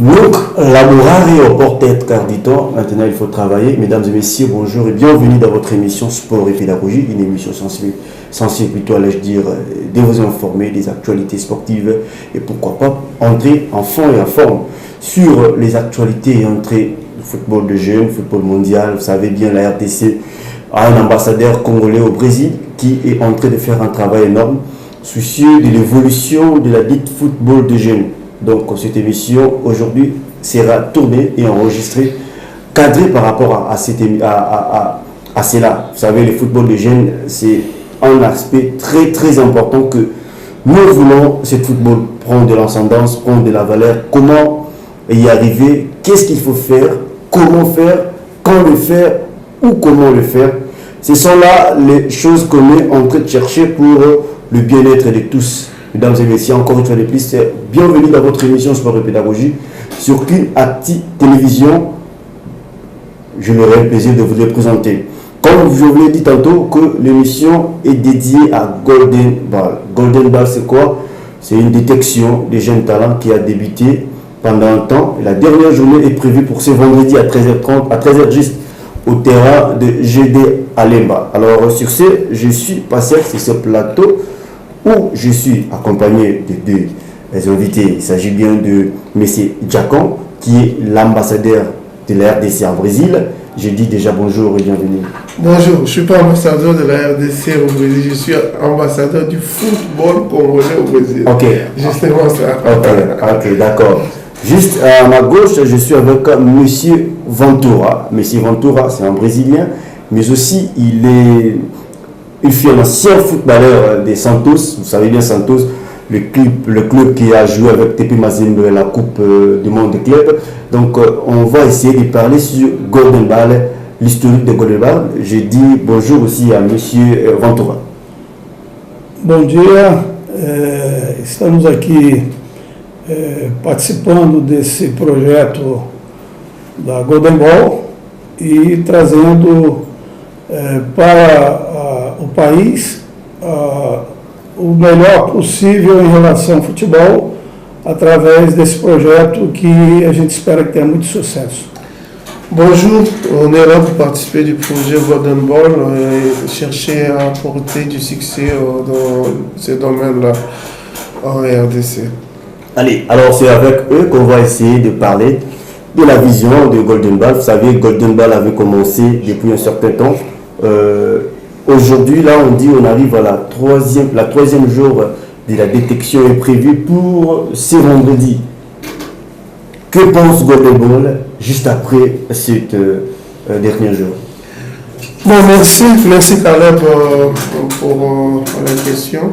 Donc, laborare au porte-tête car dit-on, maintenant il faut travailler. Mesdames et messieurs, bonjour et bienvenue dans votre émission Sport et Pédagogie, une émission censée plutôt, allais-je dire, de vous informer des actualités sportives et pourquoi pas entrer en fond et en forme sur les actualités et entrer du football de jeunes, football mondial. Vous savez bien, la RDC a un ambassadeur congolais au Brésil qui est en train de faire un travail énorme, soucieux de l'évolution de la dite football de jeunes. Donc cette émission aujourd'hui sera tournée et enregistrée, cadrée par rapport à cela. Vous savez, le football de jeunes, c'est un aspect très très important que nous voulons, ce football, prendre de l'ascendance, prendre de la valeur. Comment y arriver? Qu'est-ce qu'il faut faire? Comment faire? Quand le faire? Ou comment le faire? Ce sont là les choses qu'on est en train de chercher pour le bien-être de tous. Mesdames et messieurs, encore une fois de plus, bienvenue dans votre émission Sport et Pédagogie sur Kin Acti Télévision. Je m'aurai le plaisir de vous le présenter. Comme je vous l'ai dit tantôt, que l'émission est dédiée à Golden Ball. Golden Ball, c'est quoi? C'est une détection des jeunes talents qui a débuté pendant un temps. La dernière journée est prévue pour ce vendredi à 13h30, à 13h juste, au terrain de GD Alemba. Alors, sur ce, je suis passé sur ce plateau où je suis accompagné de deux invités. Il s'agit bien de M. Djacon, qui est l'ambassadeur de la RDC en Brésil. Je dis déjà bonjour et bienvenue. Bonjour, je ne suis pas ambassadeur de la RDC au Brésil, je suis ambassadeur du football congolais au Brésil. Ok. Justement ça. Ok, d'accord. Juste à ma gauche, je suis avec M. Ventura. M. Ventura, c'est un Brésilien, mais aussi il fut un ancien footballeur des Santos. Vous savez bien Santos, le club qui a joué avec TP Mazembe la Coupe du Monde des clubs. Donc on va essayer de parler sur Golden Ball, l'historique de Golden Ball. Je dis bonjour aussi à M. Ventura. Bom dia, estamos aqui participando desse projeto da Golden Ball e trazendo para o país o melhor possível em relação ao futebol através desse projeto que a gente espera que tenha muito sucesso. Bonjour, on est là pour participer du projet Golden Ball et chercher à apporter du succès dans ce domaine-là en RDC. Allez, alors c'est avec eux qu'on va essayer de parler de la vision de Golden Ball. Vous savez, Golden Ball avait commencé depuis un certain temps. Aujourd'hui, là, on dit on arrive à la troisième jour de la détection est prévue pour ce vendredi. Que pense Golden Ball juste après cette dernier jour? Bon, merci Caleb pour la question.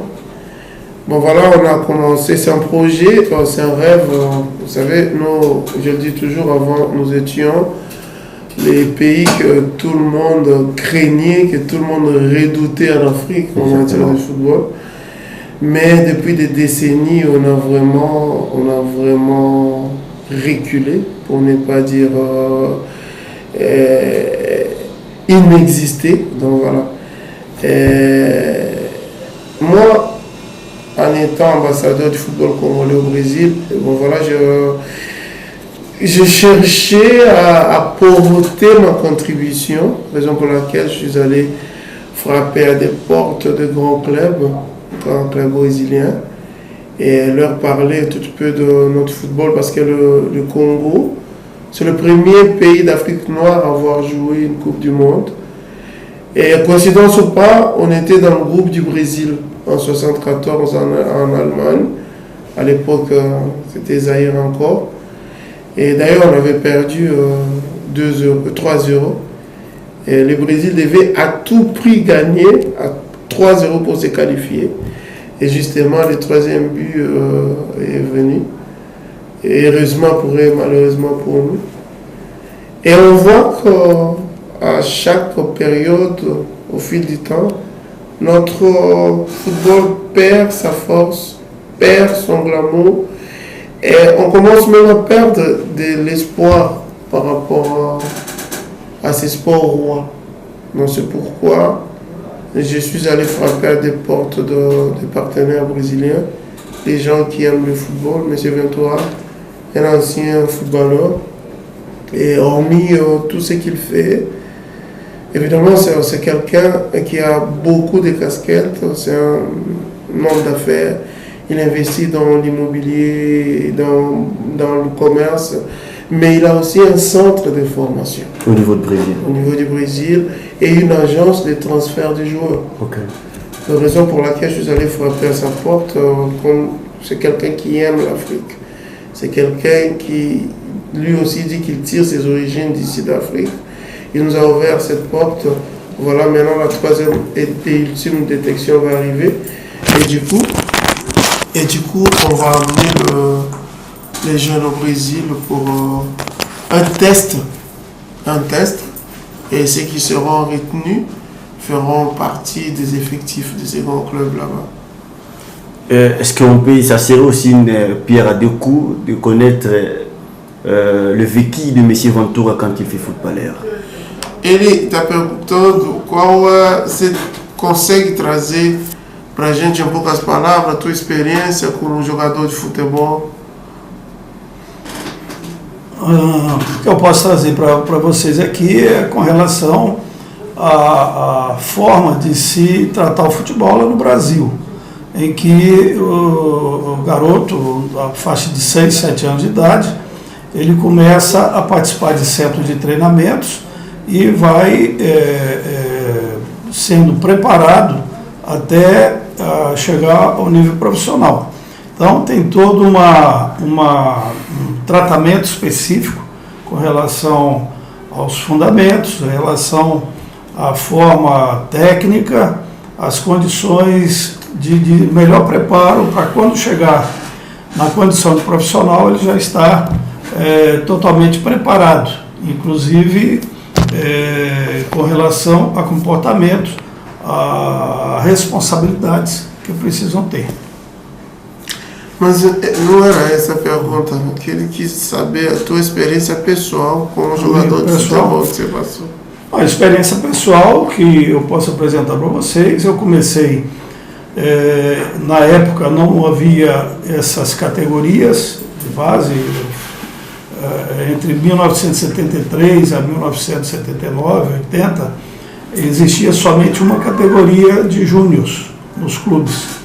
Bon voilà, on a commencé, c'est un projet, c'est un rêve. Vous savez, nous, je le dis toujours avant, nous étions les pays que tout le monde craignait, que tout le monde redoutait en Afrique en matière de football. Mais depuis des décennies, on a vraiment reculé, pour ne pas dire inexisté. Donc voilà. Moi, en étant ambassadeur du football congolais au Brésil, bon voilà, je cherchais à apporter ma contribution, raison pour laquelle je suis allé frapper à des portes de grands clubs brésiliens, et leur parler un tout peu de notre football, parce que le Congo, c'est le premier pays d'Afrique noire à avoir joué une Coupe du Monde. Et coïncidence ou pas, on était dans le groupe du Brésil en 1974 en Allemagne. À l'époque, c'était Zaïre encore. Et d'ailleurs, on avait perdu 3-0. Et le Brésil devait à tout prix gagner à 3-0 pour se qualifier. Et justement, le troisième but est venu. Et heureusement pour eux, malheureusement pour nous. Et on voit qu'à chaque période, au fil du temps, notre football perd sa force, perd son glamour. Et on commence même à perdre de l'espoir par rapport à ces sports rois. Donc c'est pourquoi je suis allé frapper à des portes de partenaires brésiliens, des gens qui aiment le football. Monsieur Ventura, un ancien footballeur. Et hormis tout ce qu'il fait, évidemment, c'est quelqu'un qui a beaucoup de casquettes. C'est un homme d'affaires. Il investit dans l'immobilier, dans le commerce, mais il a aussi un centre de formation. Au niveau du Brésil. Au niveau du Brésil et une agence de transfert de joueurs. Ok. La raison pour laquelle je suis allé frapper à sa porte, c'est quelqu'un qui aime l'Afrique. C'est quelqu'un qui, lui aussi, dit qu'il tire ses origines d'ici d'Afrique. Il nous a ouvert cette porte. Voilà, maintenant la troisième et ultime détection va arriver. Et du coup, on va amener les jeunes au Brésil pour un test. Et ceux qui seront retenus feront partie des effectifs de ces grands clubs là-bas. Est-ce qu'on peut, ça serait aussi une pierre à deux coups de connaître le vécu de M. Ventura quand il fait footballeur? Ele está perguntando qual é esse consegue trazer para a gente, em poucas palavras, a tua experiência como jogador de futebol. O que eu posso trazer para vocês aqui é com relação à forma de se tratar o futebol lá no Brasil, em que o garoto, a faixa de 6, 7 anos de idade, ele começa a participar de centros de treinamentos e vai sendo preparado até chegar ao nível profissional. Então tem todo um tratamento específico com relação aos fundamentos, em relação à forma técnica, as condições de melhor preparo para quando chegar na condição de profissional ele já está totalmente preparado, inclusive com relação a comportamentos, a responsabilidades que precisam ter. Mas não era essa a pergunta, que ele quis saber a tua experiência pessoal como jogador de futebol que você passou. A experiência pessoal que eu posso apresentar para vocês, eu comecei, na época não havia essas categorias de base, entre 1973 a 1979, 80, existia somente uma categoria de júniors nos clubes.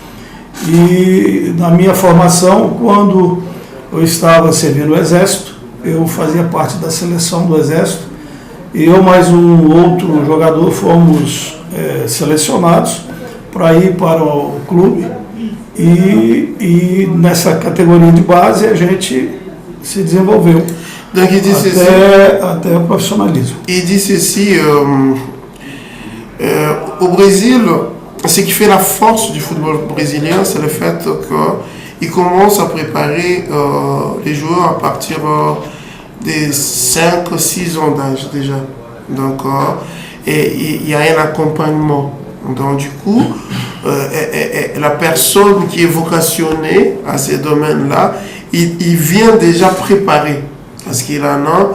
E na minha formação, quando eu estava servindo o Exército, eu fazia parte da seleção do Exército, e eu mais um outro jogador fomos selecionados para ir para o clube, e nessa categoria de base a gente se desenvolveu até o profissionalismo. E disse assim, au Brésil, ce qui fait la force du football brésilien, c'est le fait qu'il commence à préparer les joueurs à partir des 5-6 ans d'âge déjà. Donc, et il y a un accompagnement. Donc, du coup, la personne qui est vocationnée à ces domaines-là, il vient déjà préparer parce qu'il en a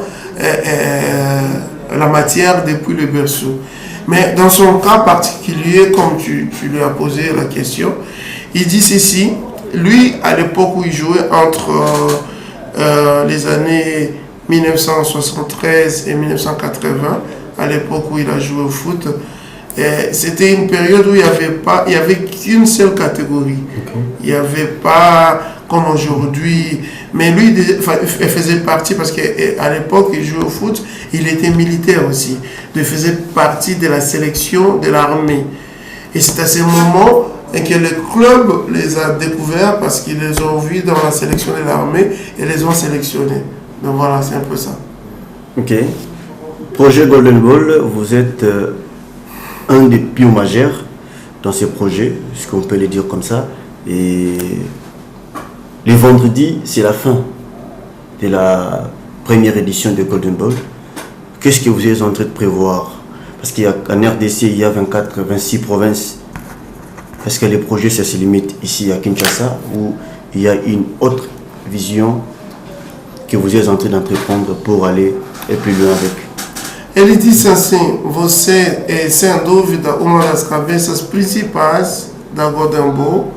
la matière depuis le berceau. Mais dans son cas particulier, comme tu lui as posé la question, il dit ceci, lui, à l'époque où il jouait entre les années 1973 et 1980, à l'époque où il a joué au foot, c'était une période où il n'y avait qu'une seule catégorie. Okay. Il n'y avait pas comme aujourd'hui, mais lui il faisait partie, parce qu'à l'époque il jouait au foot, il était militaire aussi, il faisait partie de la sélection de l'armée. Et c'est à ce moment que le club les a découverts parce qu'ils les ont vus dans la sélection de l'armée et les ont sélectionnés. Donc voilà, c'est un peu ça. Ok. Projet Golden Ball, vous êtes un des pions majeurs dans ce projet, ce qu'on peut le dire comme ça. Et le vendredi, c'est la fin de la première édition de Golden Ball. Qu'est-ce que vous êtes en train de prévoir? Parce qu'en RDC, il y a 26 provinces. Est-ce que les projets, ça se limite ici à Kinshasa, ou il y a une autre vision que vous êtes en train d'entreprendre pour aller plus loin avec? Ele disse assim, você é sem dúvida uma das cabeças principais da Golden Ball,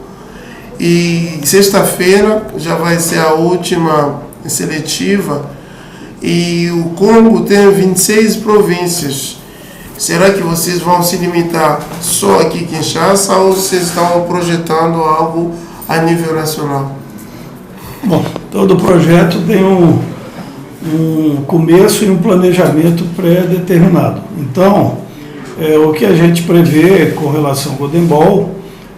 e sexta-feira já vai ser a última seletiva e o Congo tem 26 províncias. Será que vocês vão se limitar só aqui em Kinshasa ou vocês estão projetando algo a nível nacional? Bom, todo projeto tem um começo e um planejamento pré-determinado. Então, o que a gente prevê com relação ao Golden Ball,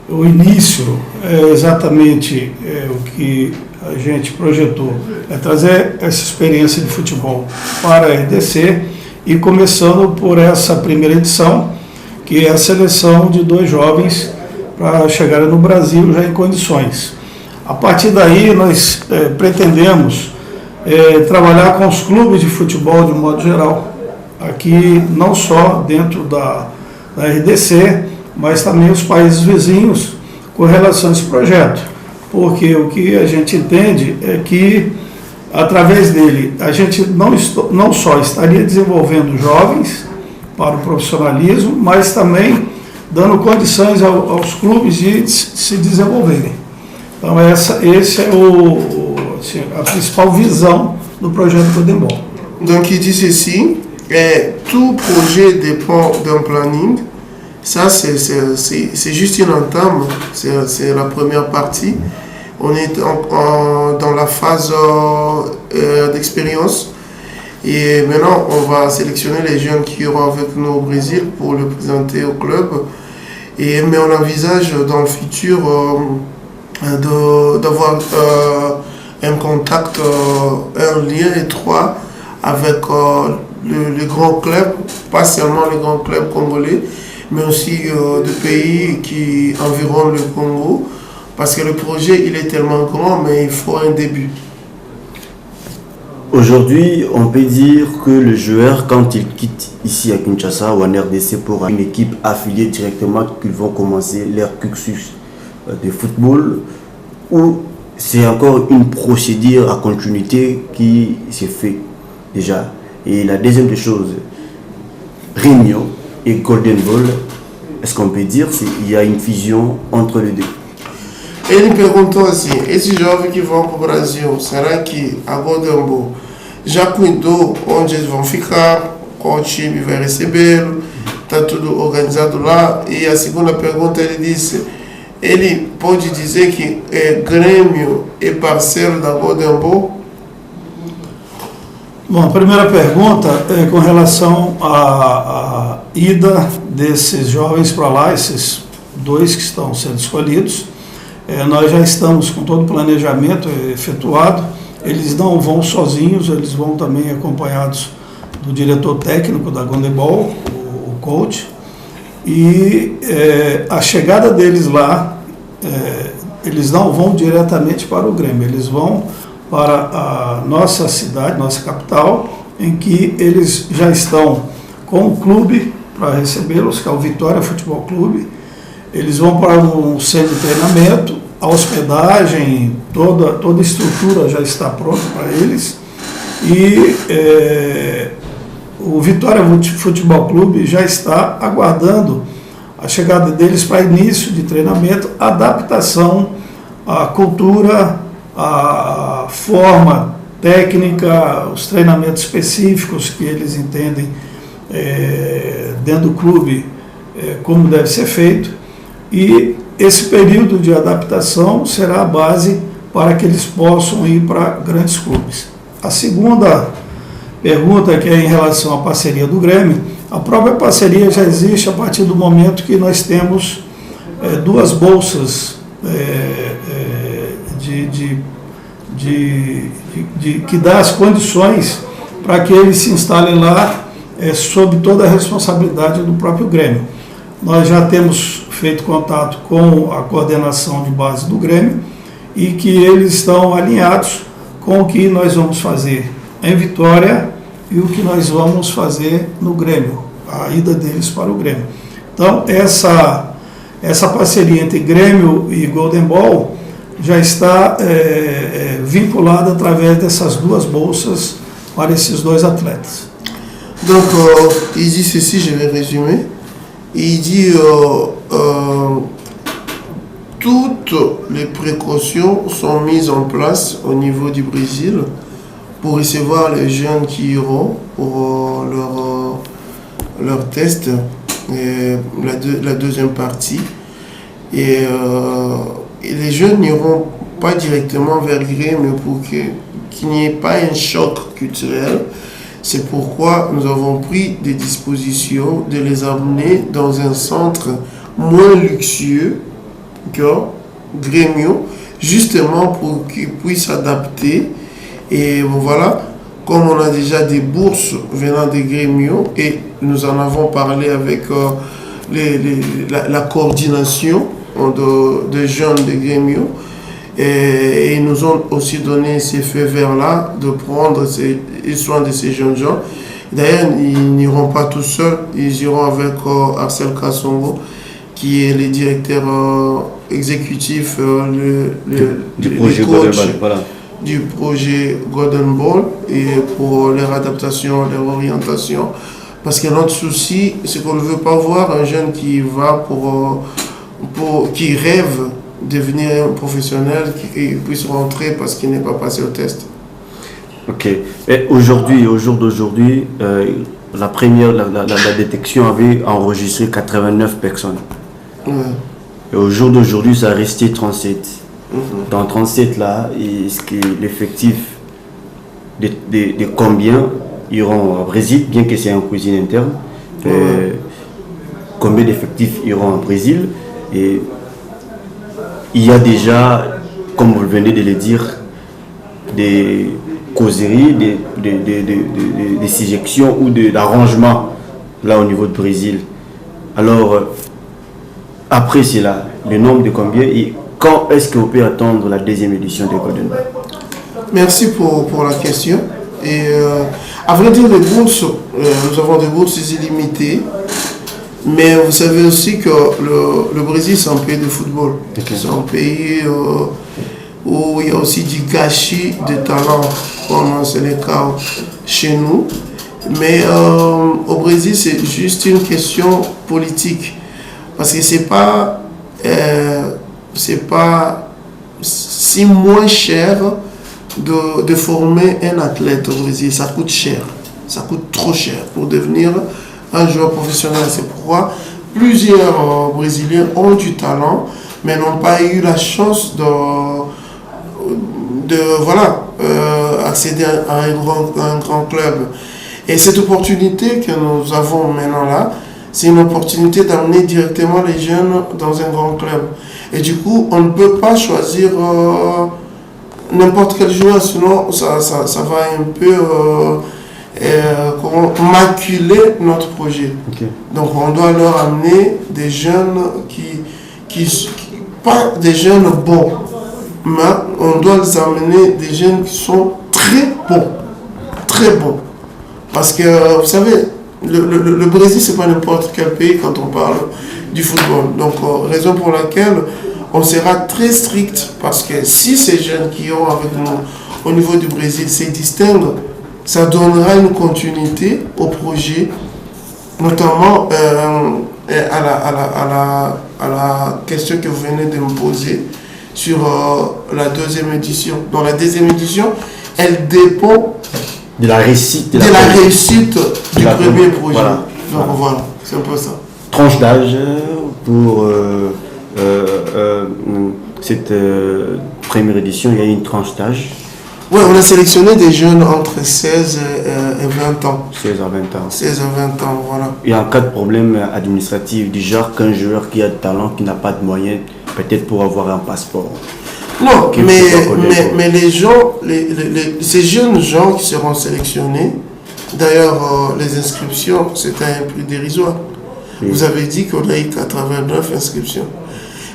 o início é exatamente o que a gente projetou, é trazer essa experiência de futebol para a RDC e começando por essa primeira edição, que é a seleção de 2 jovens para chegarem no Brasil já em condições. A partir daí, nós pretendemos trabalhar com os clubes de futebol de modo geral, aqui não só dentro da RDC, mas também os países vizinhos com relação a esse projeto, porque o que a gente entende é que através dele a gente não só estaria desenvolvendo jovens para o profissionalismo, mas também dando condições aos clubes de se desenvolverem. Então essa é a principal visão do projeto Golden Ball. Donc il dit ceci, tout projet dépend d'un planning. Ça c'est juste une entame, c'est la première partie. On est dans la phase d'expérience et maintenant on va sélectionner les jeunes qui iront avec nous au Brésil pour le présenter au club. Mais on envisage dans le futur d'avoir un contact, un lien étroit avec les grands clubs, pas seulement les grands clubs congolais, mais aussi des pays qui environnent le Congo, parce que le projet il est tellement grand, mais il faut un début. Aujourd'hui, on peut dire que le joueur, quand il quitte ici à Kinshasa ou en RDC pour une équipe affiliée directement, qu'ils vont commencer leur cursus de football, ou c'est encore une procédure à continuité qui se fait déjà. Et la deuxième des choses, Réunion et Golden Ball, est-ce qu'on peut dire qu'il y a une fusion entre les deux? Ele perguntou assim, esses jovens que vão para o Brasil, será que a Golden Ball já cuidou onde eles vão ficar, qual time vai recebê-lo, está tudo organizado lá? E a segunda pergunta ele disse, ele pode dizer que Grêmio é parceiro da Golden Ball? Bom, a primeira pergunta é com relação à ida desses jovens para lá, esses 2 que estão sendo escolhidos. Nós já estamos com todo o planejamento efetuado, eles não vão sozinhos, eles vão também acompanhados do diretor técnico da Golden Ball, o coach, e a chegada deles lá, eles não vão diretamente para o Grêmio, eles vão para a nossa cidade, nossa capital, em que eles já estão com o clube para recebê-los, que é o Vitória Futebol Clube. Eles vão para um centro de treinamento, a hospedagem, toda a estrutura já está pronta para eles. E o Vitória Futebol Clube já está aguardando a chegada deles para início de treinamento, adaptação à cultura, à forma técnica, os treinamentos específicos que eles entendem dentro do clube como deve ser feito. E esse período de adaptação será a base para que eles possam ir para grandes clubes. A segunda pergunta, que é em relação à parceria do Grêmio, a própria parceria já existe a partir do momento que nós temos 2 bolsas que dá as condições para que eles se instalem lá sob toda a responsabilidade do próprio Grêmio. Nós já temos feito contato com a coordenação de base do Grêmio e que eles estão alinhados com o que nós vamos fazer em Vitória e o que nós vamos fazer no Grêmio, a ida deles para o Grêmio. Então, essa parceria entre Grêmio e Golden Ball já está vinculada através dessas 2 bolsas para esses 2 atletas. Donc, il dit ceci, je vais résumer. Il dit toutes les précautions sont mises en place au niveau du Brésil pour recevoir les jeunes qui iront pour leur test, et la deuxième partie. Et les jeunes n'iront pas directement vers Gré, mais pour qu'il n'y ait pas un choc culturel. C'est pourquoi nous avons pris des dispositions de les amener dans un centre moins luxueux que Grêmio, justement pour qu'ils puissent s'adapter. Et voilà, comme on a déjà des bourses venant de Grêmio, et nous en avons parlé avec la coordination de jeunes de Grêmio, et ils nous ont aussi donné ces feux verts-là de prendre soin de ces jeunes gens. D'ailleurs, ils n'iront pas tout seuls, ils iront avec Arcel Kassongo, qui est le directeur exécutif du projet Golden Ball, voilà. Du projet Golden Ball, et pour leur adaptation, leur orientation. Parce que notre souci, c'est qu'on ne veut pas voir un jeune qui va qui rêve devenir un professionnel, qui puisse rentrer parce qu'il n'est pas passé au test. Ok. Et aujourd'hui, au jour d'aujourd'hui, la détection avait enregistré 89 personnes. Ouais. Et au jour d'aujourd'hui, ça a resté 37. Dans 37 là, est-ce que l'effectif de combien iront au Brésil, bien que c'est en cuisine interne, combien d'effectifs iront au Brésil? Et il y a déjà, comme vous venez de le dire, des causeries, des sélections ou d'arrangements là au niveau du Brésil. Alors, après cela, le nombre de combien et quand est-ce qu'on peut attendre la deuxième édition de Golden Ball? Merci pour la question. Et à vrai dire, les bourses, nous avons des bourses illimitées, mais vous savez aussi que le Brésil, c'est un pays de football. Okay. C'est un pays où il y a aussi du gâchis de talent, comme c'est le cas chez nous. Mais au Brésil, c'est juste une question politique. Parce que c'est pas si moins cher de former un athlète au Brésil. Ça coûte cher. Ça coûte trop cher pour devenir un joueur professionnel. C'est pourquoi plusieurs Brésiliens ont du talent, mais n'ont pas eu la chance accéder à un grand club. Et cette opportunité que nous avons maintenant là, c'est une opportunité d'amener directement les jeunes dans un grand club. Et du coup, on ne peut pas choisir n'importe quel joueur, sinon ça va un peu maculer notre projet. Okay. Donc on doit leur amener des jeunes qui pas des jeunes bons, mais on doit les amener des jeunes qui sont très bons. Très bons. Parce que vous savez, le Brésil, c'est pas n'importe quel pays quand on parle du football. Donc, raison pour laquelle on sera très strict, parce que si ces jeunes qui ont avec nous au niveau du Brésil se distinguent, ça donnera une continuité au projet, notamment à la question que vous venez de me poser sur la deuxième édition. Dans la deuxième édition, elle dépend de la réussite du premier projet. Voilà. Donc voilà, c'est un peu ça. Tranche d'âge pour cette première édition, il y a une tranche d'âge. Oui, on a sélectionné des jeunes entre 16 et 20 ans. 16 à 20 ans. 16 à 20 ans, voilà. Et en cas de problème administratif, du genre qu'un joueur qui a de talent, qui n'a pas de moyens, peut-être pour avoir un passeport. Non, mais les gens, ces jeunes gens qui seront sélectionnés, d'ailleurs, les inscriptions, c'était un prix dérisoire. Oui. Vous avez dit qu'on a eu 89 inscriptions.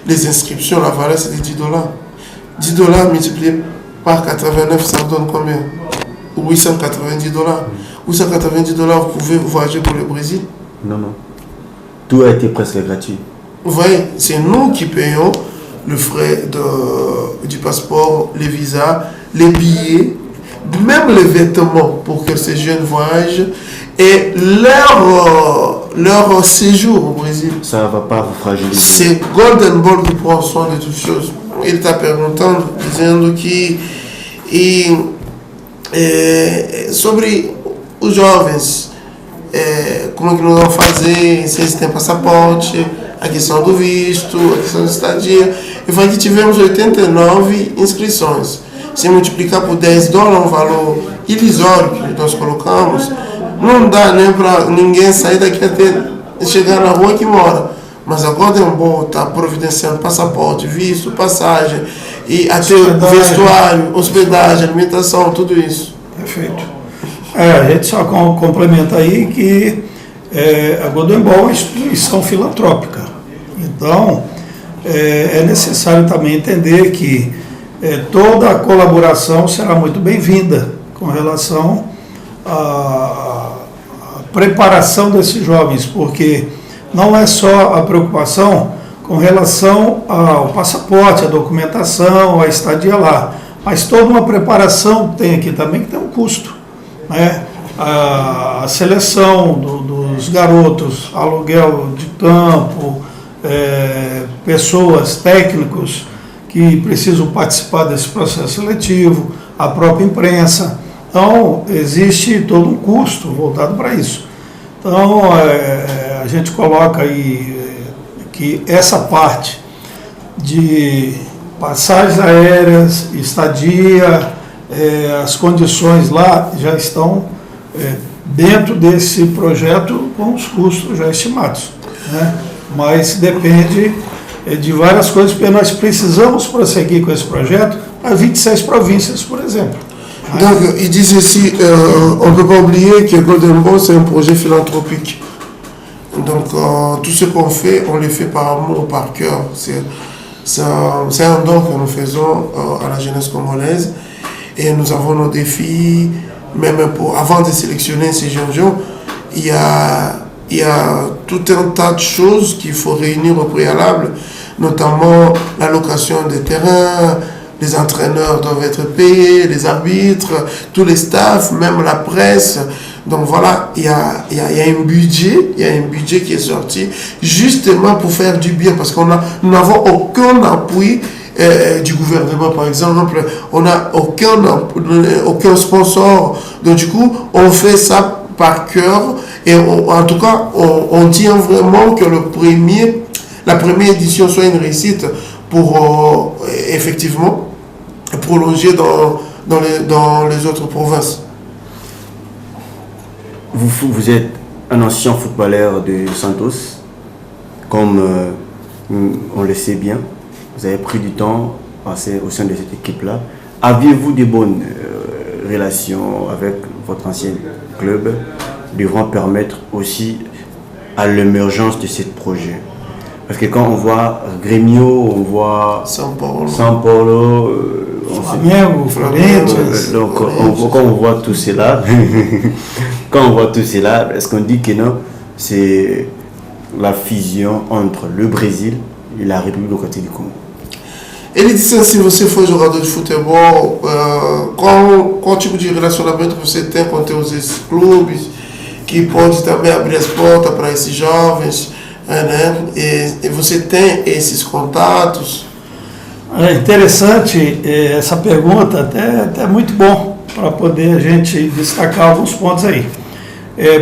Les inscriptions, la valeur, c'était $10. $10 multiplié par 89, ça donne combien? $890. $890, vous pouvez voyager pour le Brésil? Non. Tout a été presque gratuit. Vous voyez, c'est nous qui payons le frais du passeport, les visas, les billets, même les vêtements pour que ces jeunes voyagent et leur séjour au Brésil. Ça ne va pas vous fragiliser. C'est Golden Ball qui prend soin de toutes choses. Il t'a permettant, disant qu'il sobre os jovens, como é que nós vamos fazer, se eles têm passaporte, a questão do visto, a questão da estadia. Eu falei que tivemos 89 inscrições. Se multiplicar por $10, um valor irrisório que nós colocamos, não dá nem para ninguém sair daqui até chegar na rua que mora. Mas agora é um bom estar providenciando passaporte, visto, passagem, e até vestuário, hospedagem, alimentação, tudo isso. Perfeito. A gente só complementa aí que a Golden Ball é uma instituição filantrópica. Então, é necessário também entender que toda a colaboração será muito bem-vinda com relação à preparação desses jovens, porque não é só a preocupação com relação ao passaporte, à documentação, à estadia lá, mas toda uma preparação tem aqui também que tem um custo, né? A seleção dos garotos, aluguel de campo, pessoas, técnicos que precisam participar desse processo seletivo, a própria imprensa. Então, existe todo um custo voltado para isso. Então, a gente coloca aí que essa parte de passagens aéreas, estadia, as condições lá já estão dentro desse projeto com os custos já estimados, né? Mas depende de várias coisas, porque nós precisamos prosseguir com esse projeto as 26 províncias, por exemplo. Donc, il dit ceci, on ne peut pas oublier que Golden Ball, c'est un projet philanthropique. Donc, tout ce qu'on fait, on le fait par amour, par cœur. C'est un don que nous faisons à la jeunesse congolaise. Et nous avons nos défis, même avant de sélectionner ces jeunes gens, il y a tout un tas de choses qu'il faut réunir au préalable, notamment l'allocation des terrains. Les entraîneurs doivent être payés, les arbitres, tous les staffs, même la presse. Donc voilà, il y a un budget qui est sorti justement pour faire du bien, parce nous n'avons aucun appui du gouvernement, par exemple. On n'a aucun sponsor. Donc du coup, on fait ça par cœur. Et en tout cas, on tient vraiment que la première édition soit une réussite pour effectivement prolonger dans les autres provinces. Vous êtes un ancien footballeur de Santos, comme on le sait bien. Vous avez pris du temps passé au sein de cette équipe-là. Aviez-vous de bonnes relations avec votre ancien club devant permettre aussi à l'émergence de ce projet? Parce que quand on voit Grêmio, on voit São Paulo, donc quand on voit tout cela, est-ce qu'on dit que non, c'est la fusion entre le Brésil et la République démocratique du Congo? Ele disse assim, você foi jogador de futebol, qual tipo de relacionamento você tem com os clubes, que pode também abrir as portas para esses jovens, né? E você tem esses contatos? É interessante essa pergunta, até muito bom para poder a gente destacar alguns pontos aí.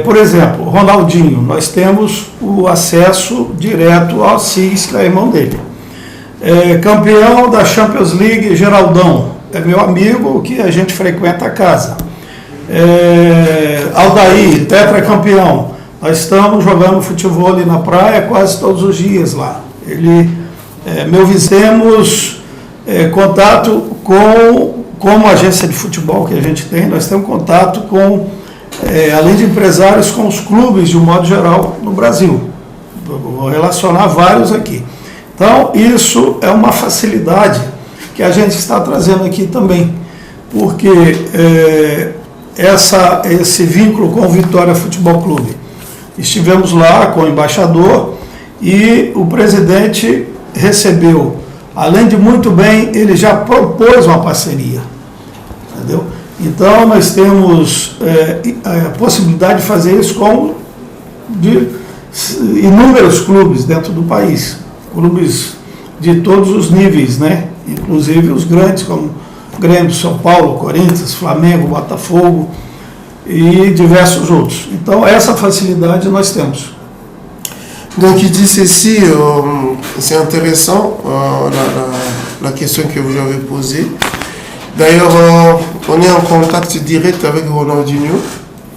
Por exemplo, Ronaldinho, nós temos o acesso direto ao CIS, que é irmão dele. Campeão da Champions League, Geraldão, é meu amigo que a gente frequenta a casa. Aldair, tetracampeão, nós estamos jogando futebol ali na praia quase todos os dias lá. Temos contato como agência de futebol que a gente tem, nós temos contato com, além de empresários, com os clubes de um modo geral no Brasil. Vou relacionar vários aqui. Então, isso é uma facilidade que a gente está trazendo aqui também, porque esse vínculo com o Vitória Futebol Clube. Estivemos lá com o embaixador e o presidente recebeu, além de muito bem, ele já propôs uma parceria, entendeu? Então, nós temos a possibilidade de fazer isso com inúmeros clubes dentro do país, clubes de todos os níveis, né? Inclusive os grandes, como Grêmio, São Paulo, Corinthians, Flamengo, Botafogo e diversos outros. Então, essa facilidade nós temos. Donc il dit ceci, c'est intéressant la question que vous avez posée. D'ailleurs, on est en contact direct avec Ronaldinho,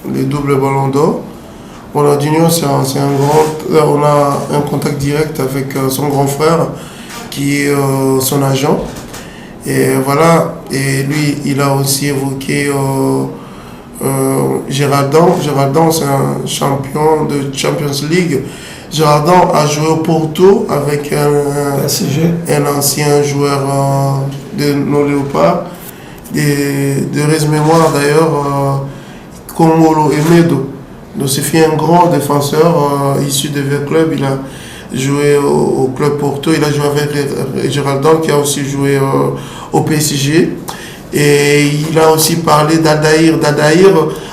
le double ballon d'or. Ronaldinho, c'est un grand, on a un contact direct avec son grand frère qui est son agent. Et voilà, et lui, il a aussi évoqué Géraldão. Géraldão, c'est un champion de Champions League. Géraldão a joué au Porto avec un ancien joueur de nos Léopards, de mémoire d'ailleurs, Komolo Emedo. Donc c'est un grand défenseur issu de V Club. Il a joué au club Porto, il a joué avec Géraldão qui a aussi joué au PSG. Et il a aussi parlé d'Adair.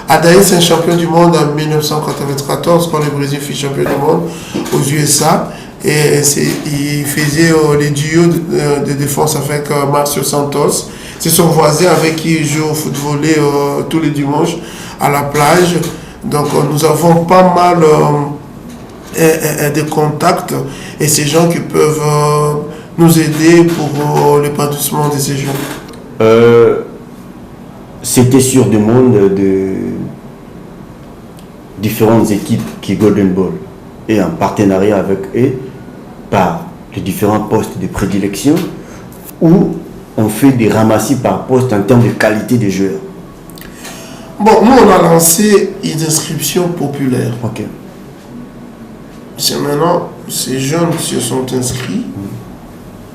Adair, c'est un champion du monde en 1994 quand le Brésil fut champion du monde aux USA. Et il faisait les duos de défense avec Marcio Santos. C'est son voisin avec qui il joue au football tous les dimanches à la plage. Donc nous avons pas mal de contacts et ces gens qui peuvent nous aider pour l'épanouissement de ces gens. C'était sur demande de différentes équipes qui Golden Ball et en partenariat avec eux par les différents postes de prédilection où on fait des ramassis par poste en termes de qualité des joueurs. Bon, nous on a lancé une inscription populaire. Ok. C'est maintenant, ces jeunes qui se sont inscrits,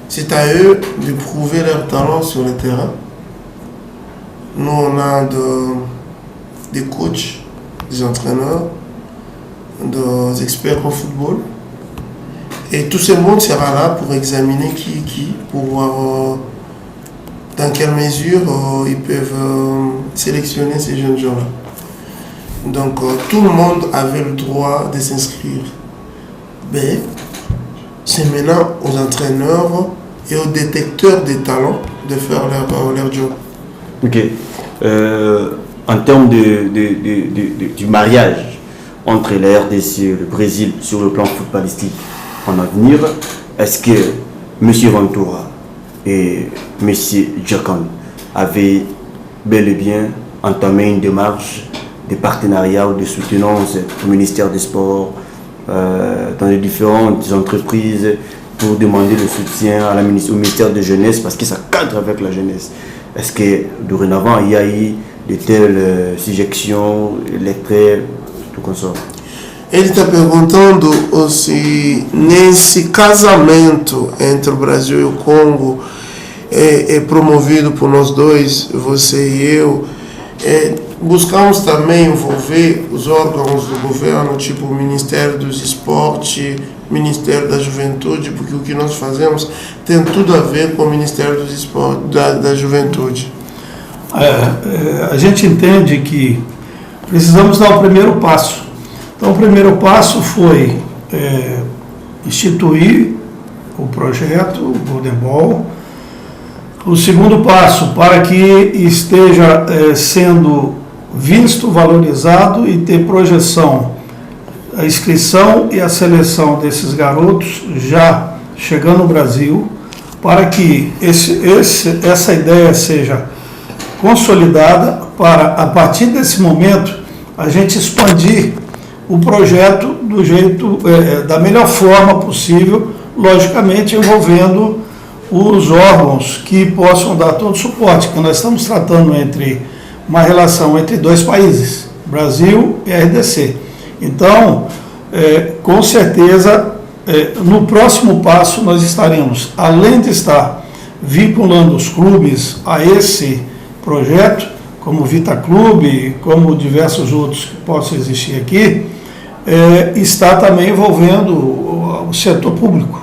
c'est à eux de prouver leur talent sur le terrain. Nous on a des coachs, des entraîneurs, des experts en football. Et tout ce monde sera là pour examiner qui, pour voir dans quelle mesure ils peuvent sélectionner ces jeunes gens-là. Donc tout le monde avait le droit de s'inscrire. Mais c'est maintenant aux entraîneurs et aux détecteurs des talents de faire leur job. Ok. En termes du mariage entre la RDC et le Brésil sur le plan footballistique en avenir, est-ce que M. Ventura et M. Djakan avaient bel et bien entamé une démarche de partenariat ou de soutenance au ministère des Sports, dans les différentes entreprises pour demander le soutien au ministère de Jeunesse parce que ça cadre avec la jeunesse? Est-ce que dorénavant il y a eu de telles suggestions, lettres, tout comme ça? Ele está perguntando se nesse casamento entre o Brasil e o Congo é promovido por nós dois, você e eu, buscamos também envolver os órgãos do governo, tipo o Ministério dos Esportes, Ministério da Juventude, porque o que nós fazemos tem tudo a ver com o Ministério dos Esportes, da Juventude. A gente entende que precisamos dar o primeiro passo. Então, o primeiro passo foi instituir o projeto, o Golden Ball. O segundo passo, para que esteja sendo visto, valorizado e ter projeção, a inscrição e a seleção desses garotos já chegando no Brasil, para que essa ideia seja consolidada, para, a partir desse momento, a gente expandir o projeto do jeito, da melhor forma possível, logicamente envolvendo os órgãos que possam dar todo o suporte, porque nós estamos tratando uma relação entre dois países, Brasil e RDC. Então, com certeza, no próximo passo nós estaremos, além de estar vinculando os clubes a esse projeto, como o Vita Clube, como diversos outros que possam existir aqui, está também envolvendo o setor público,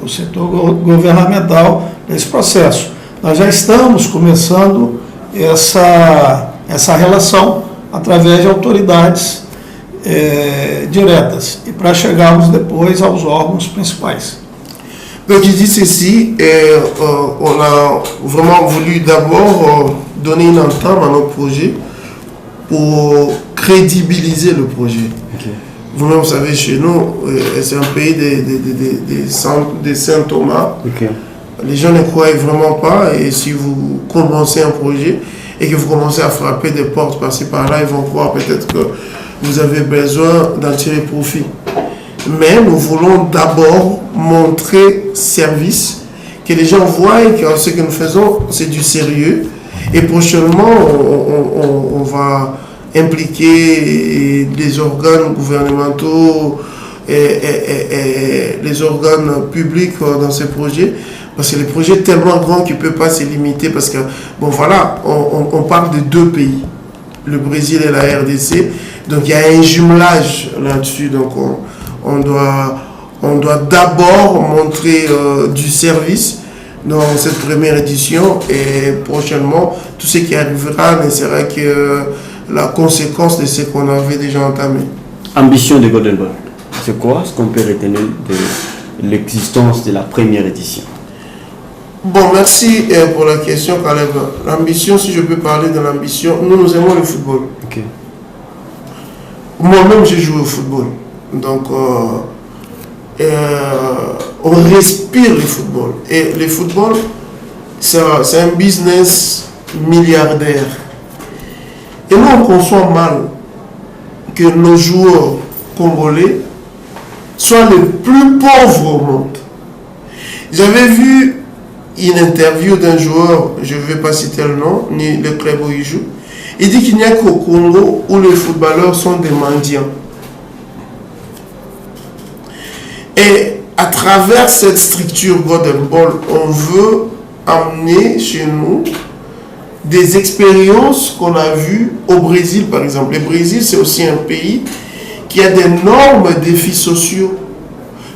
o setor governamental nesse processo. Nós já estamos começando essa relação através de autoridades diretas e para chegarmos depois aos órgãos principais. Donc il dit ceci, on a vraiment voulu d'abord donner une entame à notre projet pour crédibiliser le projet. Okay. Vous-même, vous savez, chez nous, c'est un pays des Saint Thomas. Okay. Les gens ne croient vraiment pas, et si vous commencez un projet et que vous commencez à frapper des portes par-ci par-là, ils vont croire peut-être que vous avez besoin d'en tirer profit. Mais nous voulons d'abord montrer service, que les gens voient que ce que nous faisons, c'est du sérieux. Et prochainement, on va impliquer les organes gouvernementaux et les organes publics dans ces projets. Parce que le projet est tellement grand qu'il ne peut pas se limiter. Parce que, bon voilà, on parle de deux pays, le Brésil et la RDC. Donc il y a un jumelage là-dessus. Donc on doit d'abord montrer du service dans cette première édition. Et prochainement, tout ce qui arrivera ne sera que la conséquence de ce qu'on avait déjà entamé. Ambition de Golden Ball, c'est quoi ce qu'on peut retenir de l'existence de la première édition? Bon, merci pour la question, Caleb. L'ambition, si je peux parler de l'ambition, nous aimons le football. Okay. Moi-même, j'ai joué au football. Donc, on respire le football. Et le football, c'est un business milliardaire. Et nous, on conçoit mal que nos joueurs congolais soient les plus pauvres au monde. J'avais vu une interview d'un joueur, je ne vais pas citer le nom, ni le club où il joue. Il dit qu'il n'y a qu'au Congo où les footballeurs sont des mendiants. Et à travers cette structure Golden Ball, on veut amener chez nous des expériences qu'on a vues au Brésil, par exemple. Le Brésil, c'est aussi un pays qui a d'énormes défis sociaux.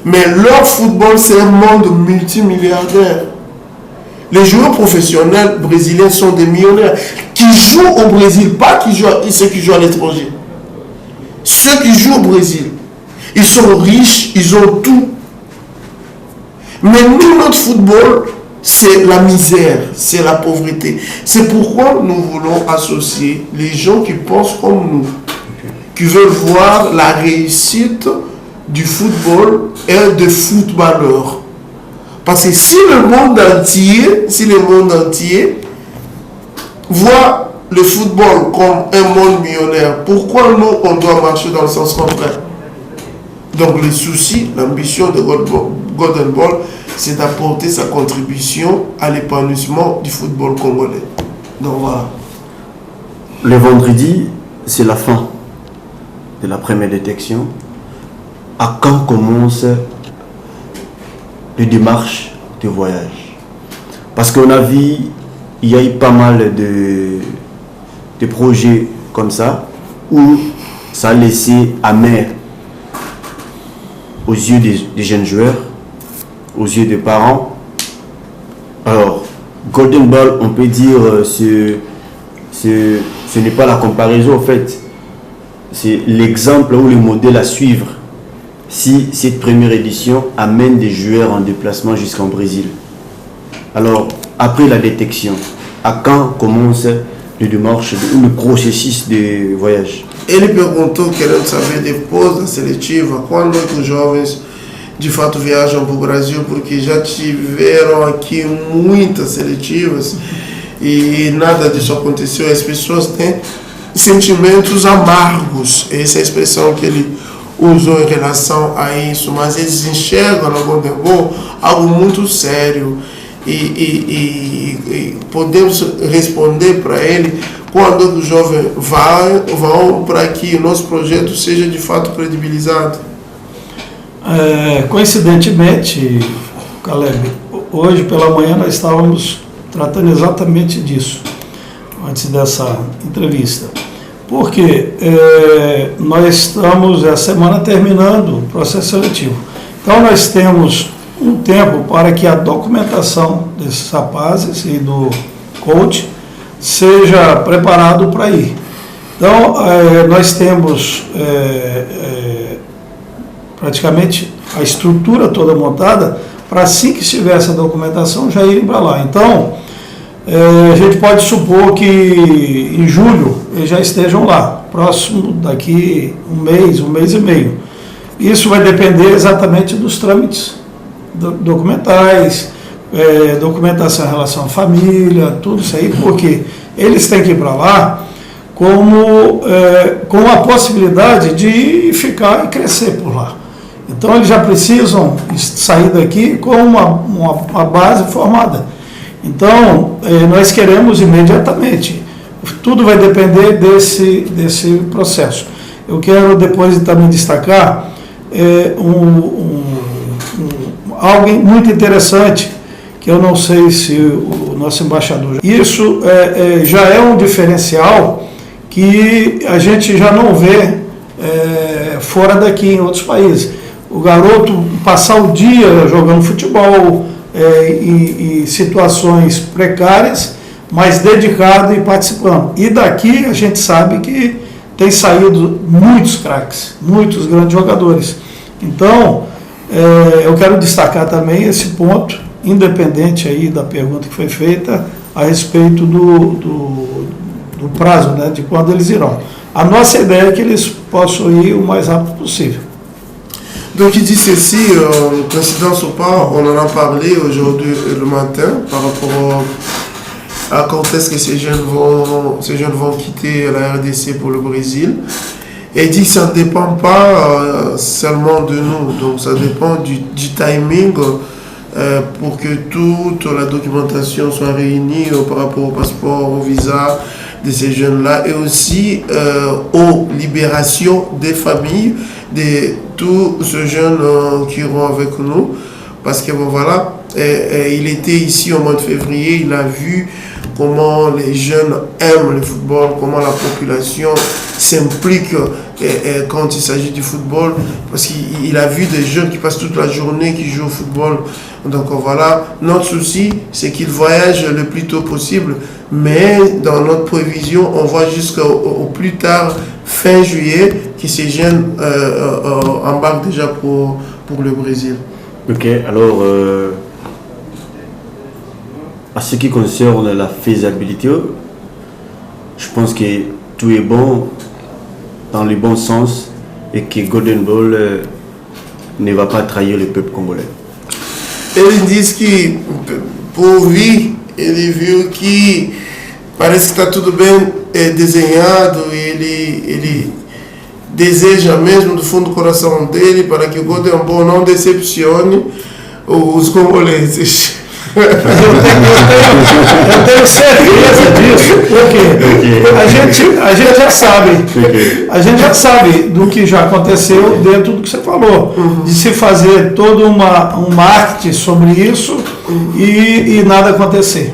Mais leur football, c'est un monde multimilliardaire. Les joueurs professionnels brésiliens sont des millionnaires qui jouent au Brésil, pas ceux qui jouent à l'étranger. Ceux qui jouent au Brésil, ils sont riches, ils ont tout. Mais nous, notre football, c'est la misère, c'est la pauvreté. C'est pourquoi nous voulons associer les gens qui pensent comme nous, qui veulent voir la réussite du football et des footballeurs. Parce que si le monde entier voit le football comme un monde millionnaire, pourquoi nous, on doit marcher dans le sens contraire? Donc le souci, l'ambition de Golden Ball, c'est d'apporter sa contribution à l'épanouissement du football congolais. Donc voilà. Le vendredi, c'est la fin de la première détection. À quand commence les démarches de voyage? Parce qu'on a vu, il y a eu pas mal de projets comme ça où ça a laissé amer aux yeux des jeunes joueurs, aux yeux des parents. Alors, Golden Ball, on peut dire, ce n'est pas la comparaison en fait, c'est l'exemple ou le modèle à suivre si cette première édition amène des joueurs en déplacement jusqu'en Brésil. Alors, après la détection, à quand commence le démarche ou le processus de voyage? Ele perguntou, querendo saber depois da seletiva, quando os jovens de fato viajam para o Brasil, porque já tiveram aqui muitas seletivas e nada disso aconteceu. As pessoas têm sentimentos amargos, essa é a expressão que ele usou em relação a isso, mas eles enxergam no Golden Ball algo muito sério e podemos responder para ele quando os jovens vão para que o nosso projeto seja de fato credibilizado. Coincidentemente, Caleb, hoje pela manhã nós estávamos tratando exatamente disso, antes dessa entrevista. Porque nós estamos essa semana terminando o processo seletivo. Então nós temos um tempo para que a documentação desses rapazes e do coach seja preparado para ir. Então nós temos praticamente a estrutura toda montada para assim que estiver essa documentação já irem para lá. Então, a gente pode supor que em julho eles já estejam lá, próximo daqui um mês e meio. Isso vai depender exatamente dos trâmites documentais, documentação em relação à família, tudo isso aí, porque eles têm que ir para lá com a possibilidade de ficar e crescer por lá. Então eles já precisam sair daqui com uma base formada. Então nós queremos imediatamente. Tudo vai depender desse processo. Eu quero depois também destacar algo muito interessante, que eu não sei se o nosso embaixador... Isso já é um diferencial que a gente já não vê fora daqui, em outros países. O garoto passar o dia jogando futebol em situações precárias, mas dedicado e participando. E daqui a gente sabe que tem saído muitos craques, muitos grandes jogadores. Então, eu quero destacar também esse ponto, independente aí da pergunta que foi feita a respeito do prazo, né, de quando eles irão. A nossa ideia é que eles possam ir o mais rápido possível. Donc il dit ceci, le président Sopa, on en a parlé aujourd'hui le matin par rapport à quand est-ce que ces jeunes vont quitter la RDC pour le Brésil. Et il dit que ça ne dépend pas seulement de nous, donc ça dépend du timing pour que toute la documentation soit réunie par rapport au passeport, au visa de ces jeunes-là et aussi aux libérations des familles de tous ces jeunes qui iront avec nous. Parce que bon voilà, il était ici au mois de février, il a vu comment les jeunes aiment le football, comment la population s'implique quand il s'agit du football, parce qu'il a vu des jeunes qui passent toute la journée, qui jouent au football. Donc voilà, notre souci, c'est qu'ils voyagent le plus tôt possible, mais dans notre prévision, on voit jusqu'au plus tard, fin juillet, que ces jeunes embarquent déjà pour le Brésil. Ok, alors, à ce qui concerne la faisabilité, je pense que tout est bon dans le bon sens et que Golden Ball ne va pas trahir le peuple congolais. Eles dizem que, por ouvir, ele viu que parece que está tudo bem desenhado, ele deseja mesmo do fundo do coração dele para que o Golden Ball não decepcione os congolenses. Eu tenho certeza disso, porque a gente já sabe do que já aconteceu dentro do que você falou, de se fazer todo um marketing sobre isso e nada acontecer.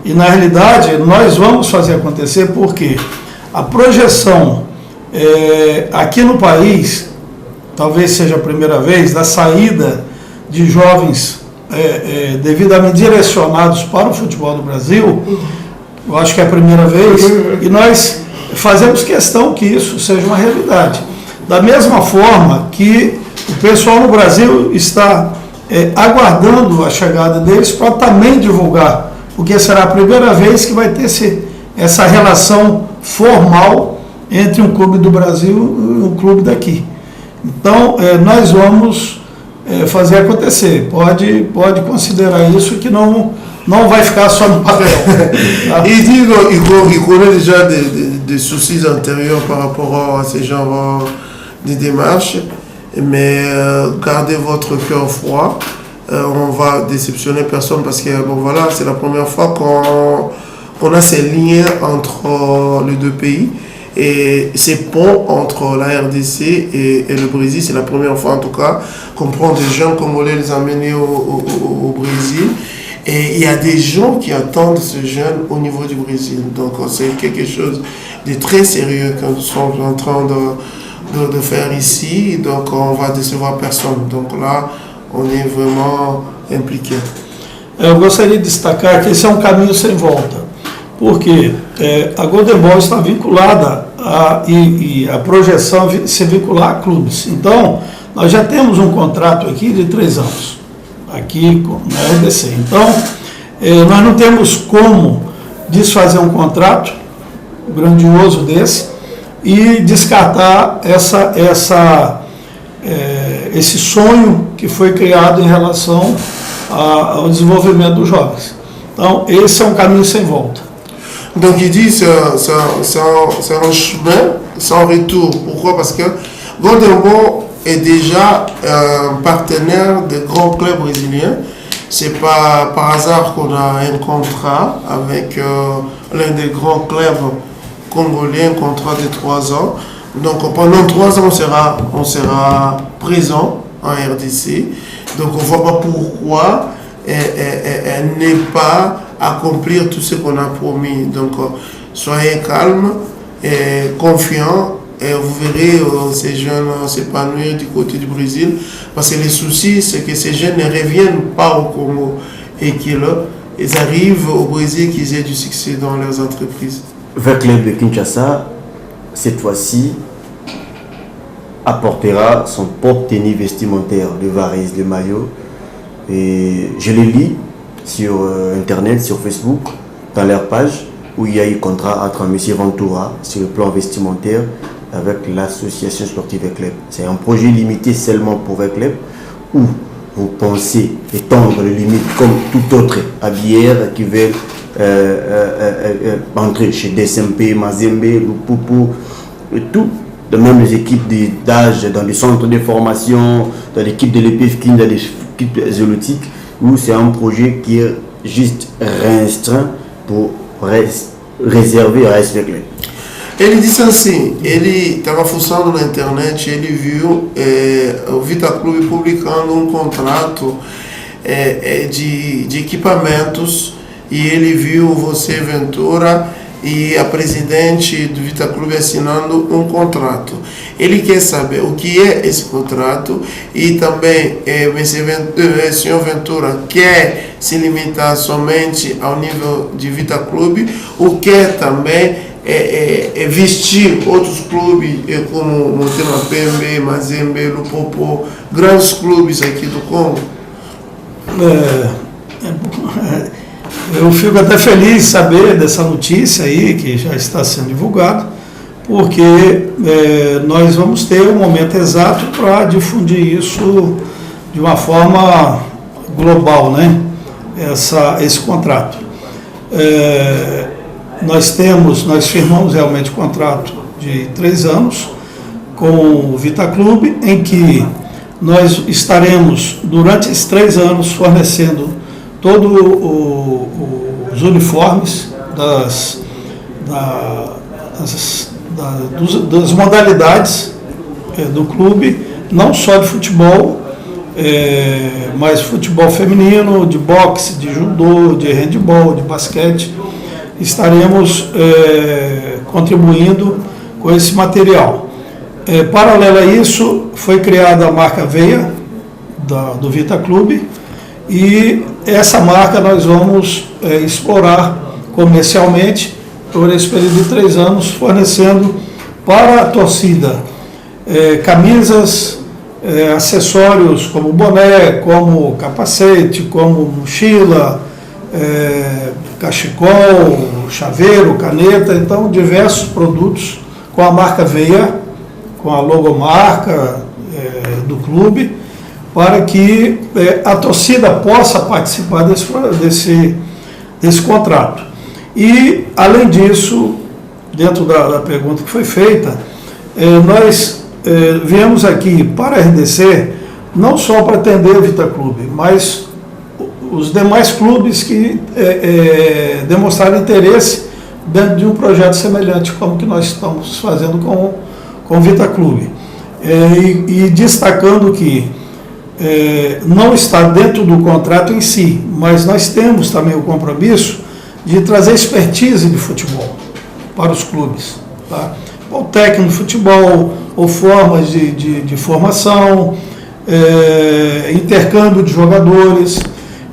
E na realidade nós vamos fazer acontecer porque a projeção aqui no país, talvez seja a primeira vez, da saída de jovens devidamente direcionados para o futebol do Brasil, eu acho que é a primeira vez, e nós fazemos questão que isso seja uma realidade. Da mesma forma que o pessoal no Brasil está aguardando a chegada deles para também divulgar, porque será a primeira vez que vai ter essa relação formal entre um clube do Brasil e um clube daqui. Então, nós vamos fazer acontecer. Pode considerar isso, que não vai ficar só no papel. Il dit qu'il connaît déjà des soucis antérieurs par rapport à ces genres de démarches, mais gardez votre cœur froid. On va déceptionner personne parce que bon voilà, c'est la première fois qu'on a ces liens entre les deux pays. Et ces ponts entre la RDC et le Brésil, c'est la première fois en tout cas qu'on prend des jeunes congolais, les amener au Brésil. Et il y a des gens qui attendent ces jeunes au niveau du Brésil. Donc c'est quelque chose de très sérieux que nous sommes en train de faire ici. Donc on va décevoir personne. Donc là, on est vraiment impliqué. Eu gostaria de destacar que esse é um caminho sem volta. Porque a Golden Ball está vinculada e a projeção se vincular a clubes. Então, nós já temos um contrato aqui de 3 anos. aqui na RDC. Então, nós não temos como desfazer um contrato grandioso desse e descartar esse sonho que foi criado em relação ao desenvolvimento dos jovens. Então, esse é um caminho sem volta. Donc il dit c'est un chemin sans retour. Pourquoi? Parce que Gondembo est déjà un partenaire de grands clubs brésiliens. C'est pas par hasard qu'on a un contrat avec l'un des grands clubs congolais, un contrat de 3 ans. Donc pendant 3 ans on sera présent en RDC. Donc on ne voit pas pourquoi ne pas accomplir tout ce qu'on a promis. Donc soyez calmes et confiants et vous verrez ces jeunes s'épanouir du côté du Brésil. Parce que le souci, c'est que ces jeunes ne reviennent pas au Congo et qu'ils arrivent au Brésil, qu'ils aient du succès dans leurs entreprises. Le club de Kinshasa, cette fois-ci, apportera son propre tenue vestimentaire, le varize, le maillot. Et je le lis sur Internet, sur Facebook, dans leur page, où il y a eu contrat entre M. Ventura sur le plan vestimentaire avec l'association sportive Club. C'est un projet limité seulement pour Club, où vous pensez étendre les limites comme tout autre habilleur qui veut entrer chez DSMP, Mazembe, Lupupu, et tout. De même les équipes d'âge dans les centres de formation, dans l'équipe de l'EPFK, dans l'équipe zélotique, où c'est un projet qui est juste restreint pour réserver à SVC. Ele disse assim, ele estava fuçando na internet, ele viu o Vita Clube publicando contrato de equipamentos e ele viu você, Ventura, e a presidente do Vita Clube assinando contrato. Ele quer saber o que é esse contrato e também o senhor Ventura quer se limitar somente ao nível de Vita Clube ou quer também vestir outros clubes como Motema Pembe, Mazembe, Lupopo, grandes clubes aqui do Congo? Eu fico até feliz de saber dessa notícia aí, que já está sendo divulgada, porque nós vamos ter o momento exato para difundir isso de uma forma global, né? Esse contrato. Nós firmamos realmente um contrato de 3 anos com o Vita Clube, em que nós estaremos, durante esses 3 anos, fornecendo todos os uniformes das modalidades do clube, não só de futebol, mas futebol feminino, de boxe, de judô, de handebol, de basquete. Estaremos contribuindo com esse material. Paralelo a isso, foi criada a marca Veia, do Vita Clube, e essa marca nós vamos explorar comercialmente por esse período de 3 anos, fornecendo para a torcida camisas, acessórios como boné, como capacete, como mochila, cachecol, chaveiro, caneta, então diversos produtos com a marca Veia, com a logomarca do clube, para que a torcida possa participar desse contrato. E, além disso, dentro da pergunta que foi feita, nós viemos aqui para a RDC não só para atender o Vita Clube, mas os demais clubes que demonstraram interesse dentro de um projeto semelhante como que nós estamos fazendo com o Vita Clube. E destacando que não está dentro do contrato em si, mas nós temos também o compromisso de trazer expertise de futebol para os clubes, tá? Ou técnico de futebol, ou formas de formação, intercâmbio de jogadores.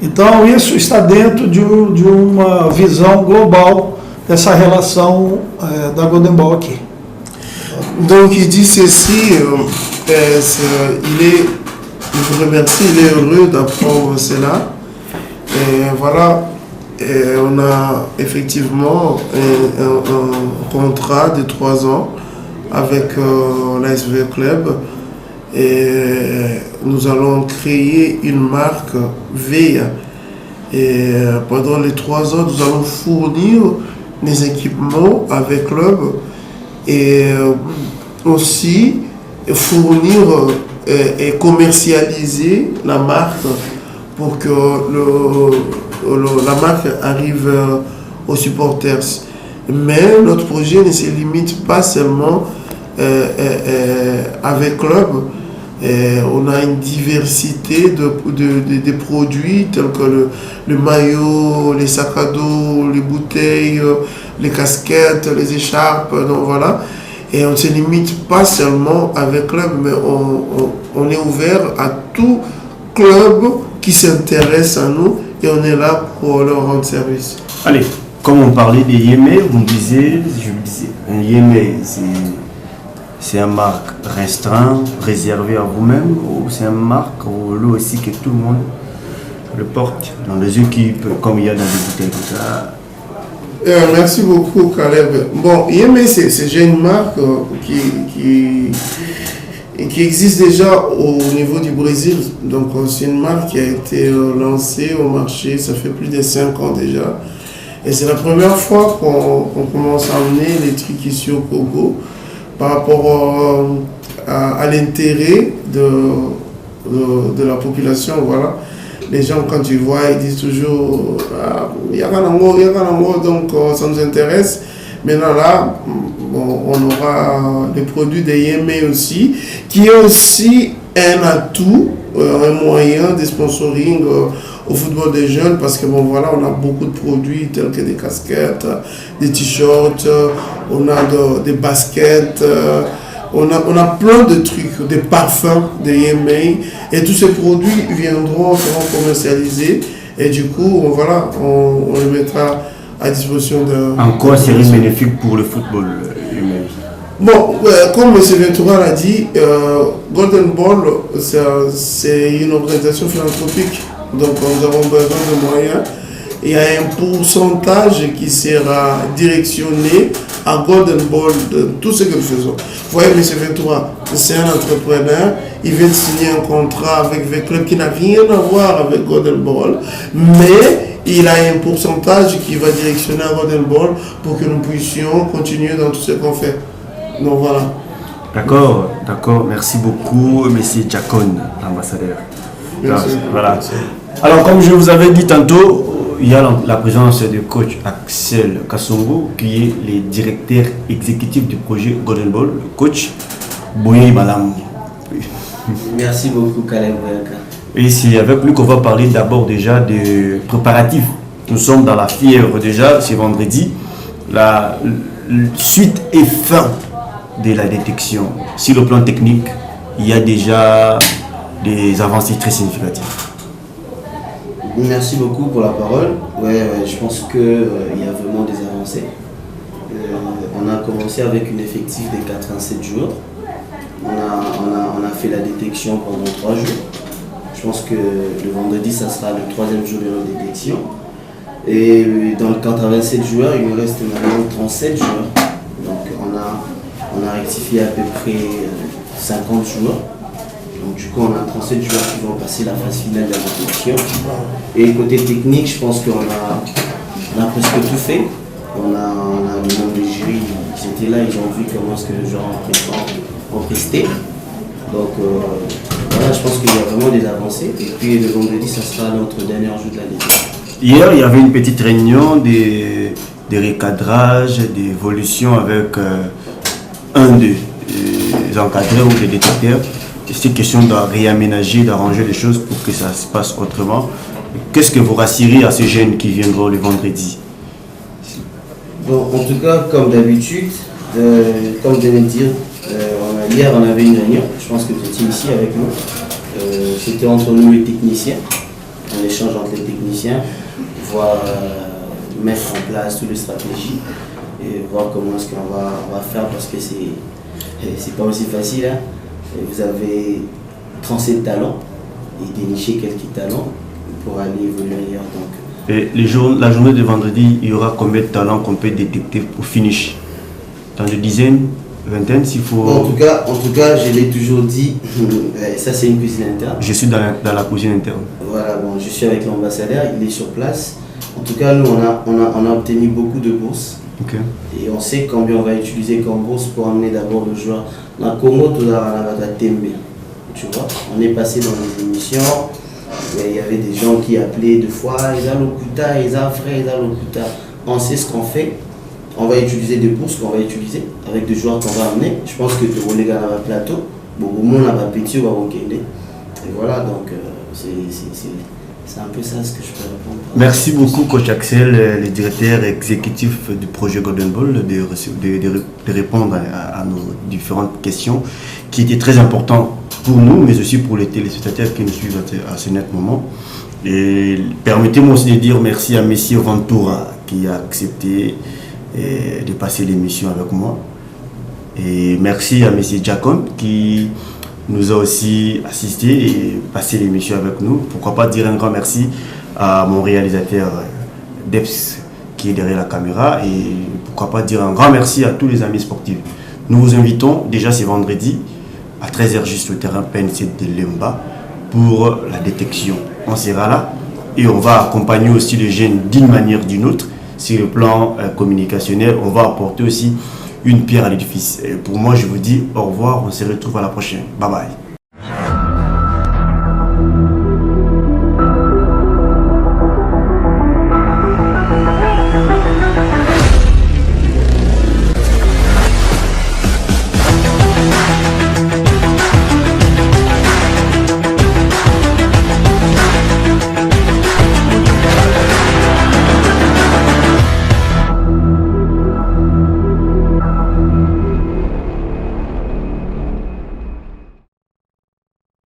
Então isso está dentro de uma visão global dessa relação da Golden Ball aqui. Donc il dit ceci, il est vous remercie, il est heureux d'apprendre cela. Et voilà, et on a effectivement un contrat de 3 ans avec l'ASV Club. Et nous allons créer une marque VEA. Et pendant les 3 ans, nous allons fournir des équipements avec Club et aussi fournir et commercialiser la marque pour que la marque arrive aux supporters. Mais notre projet ne se limite pas seulement avec Club. On a une diversité de produits tels que le maillot, les sacs à dos, les bouteilles, les casquettes, les écharpes, donc voilà. Et on ne se limite pas seulement avec Club, mais on est ouvert à tout club qui s'intéresse à nous et on est là pour leur rendre service. Allez, comme on parlait des Yémé, vous me disiez, un Yémé, c'est une marque restreinte, réservée à vous-même, ou c'est une marque où là aussi que tout le monde le porte dans les équipes, comme il y a dans les bouteilles, tout ça. Merci beaucoup, Caleb. Bon, Yémé, c'est déjà une marque qui existe déjà au niveau du Brésil. Donc, c'est une marque qui a été lancée au marché, ça fait plus de 5 ans déjà. Et c'est la première fois qu'on commence à amener les trucs ici au Congo par rapport à l'intérêt de la population. Voilà. Les gens, quand tu vois, ils disent toujours donc ça nous intéresse. Maintenant là, on aura les produits de Yémé aussi, qui est aussi un atout, un moyen de sponsoring au football des jeunes, parce que bon voilà, on a beaucoup de produits tels que des casquettes, des t-shirts, on a des baskets, on a plein de trucs, des parfums de Yémé, et tous ces produits seront commercialisés, et du coup, voilà, on les mettra à disposition de... En quoi serait bénéfique pour le football lui-même? Bon, comme M. Ventura l'a dit, Golden Ball, c'est une organisation philanthropique, donc nous avons besoin de moyens. Il y a un pourcentage qui sera directionné à Golden Ball de tout ce que nous faisons. Vous voyez, M. Ventura, c'est un entrepreneur, il vient de signer un contrat avec un club qui n'a rien à voir avec Golden Ball, mais il a un pourcentage qui va directionner à Golden Ball pour que nous puissions continuer dans tout ce qu'on fait. Donc voilà. D'accord, merci beaucoup, M. Jacon, l'ambassadeur. Merci. Voilà. Alors, comme je vous avais dit tantôt, il y a la présence du coach Axel Kassongo, qui est le directeur exécutif du projet Golden Ball, le coach Boye Malam. Merci beaucoup, Caleb. Et c'est avec lui qu'on va parler d'abord déjà des préparatifs. Nous sommes dans la fièvre déjà, c'est vendredi. La suite et fin de la détection. Sur le plan technique, il y a déjà des avancées très significatives. Merci beaucoup pour la parole. Je pense qu'il y a vraiment des avancées. On a commencé avec une effectif de 87 jours. On a fait la détection pendant 3 jours. Je pense que le vendredi, ça sera le 3e jour de la détection. Et dans le 87 joueurs, il nous reste maintenant 37 joueurs. Donc on a rectifié à peu près 50 joueurs. Donc du coup, on a 37 joueurs qui vont passer la phase finale de la détection. Et côté technique, je pense qu'on a presque tout fait. On a le nombre de jurys, ils étaient là, ils ont vu comment est-ce que les joueurs ont presté. Donc voilà, je pense qu'il y a vraiment des avancées. Et puis le vendredi, ça sera notre dernier jour de la détection. Hier, il y avait une petite réunion des recadrages, d'évolution avec un des encadreurs ou des détecteurs. C'est question de réaménager, d'arranger les choses pour que ça se passe autrement. Qu'est-ce que vous rassurez à ces jeunes qui viendront le vendredi? Bon, en tout cas, comme d'habitude, comme je venais de dire, hier on avait une réunion, je pense que vous étiez ici avec nous. C'était entre nous les techniciens, un échange entre les techniciens, voir mettre en place toutes les stratégies et voir comment est-ce qu'on va faire, parce que c'est pas aussi facile. Hein. Et vous avez 37 talents et dénicher quelques talents pour aller évoluer ailleurs. Donc, et la journée de vendredi, il y aura combien de talents qu'on peut détecter au finish? Dans de dizaines, vingtaines, s'il faut... en tout cas, je l'ai toujours dit, ça c'est une cuisine interne. Je suis dans la cuisine interne. Voilà, bon, je suis avec l'ambassadeur, il est sur place. En tout cas, nous, on a obtenu beaucoup de bourses. Okay. Et on sait combien on va utiliser comme bourse pour amener d'abord le joueur. Dans le Congo, tout la Tembe. Tu vois, on est passé dans les émissions. Il y avait des gens qui appelaient deux fois, ils ont l'Okuta, ils ont frère, ils ont l'Okuta. On sait ce qu'on fait. On va utiliser des bourses qu'on va utiliser avec des joueurs qu'on va amener. Je pense que tu les gars dans le plateau, beaucoup de monde va petit ou va au. Et voilà, donc c'est un peu ça ce que je peux répondre. Merci beaucoup, coach Axel, le directeur exécutif du projet Golden Ball, de répondre à nos différentes questions qui étaient très importantes pour nous, mais aussi pour les téléspectateurs qui nous suivent à ce net moment. Et permettez-moi aussi de dire merci à Messie Ventura qui a accepté de passer l'émission avec moi. Et merci à Messie Jacon qui nous a aussi assisté et passé l'émission avec nous. Pourquoi pas dire un grand merci à mon réalisateur Deps qui est derrière la caméra, et pourquoi pas dire un grand merci à tous les amis sportifs. Nous vous invitons, déjà c'est vendredi, à 13h juste au terrain PNC de Lemba pour la détection. On sera là et on va accompagner aussi les jeunes d'une manière ou d'une autre. Sur le plan communicationnel, on va apporter aussi une pierre à l'édifice. Pour moi, je vous dis au revoir, on se retrouve à la prochaine. Bye bye.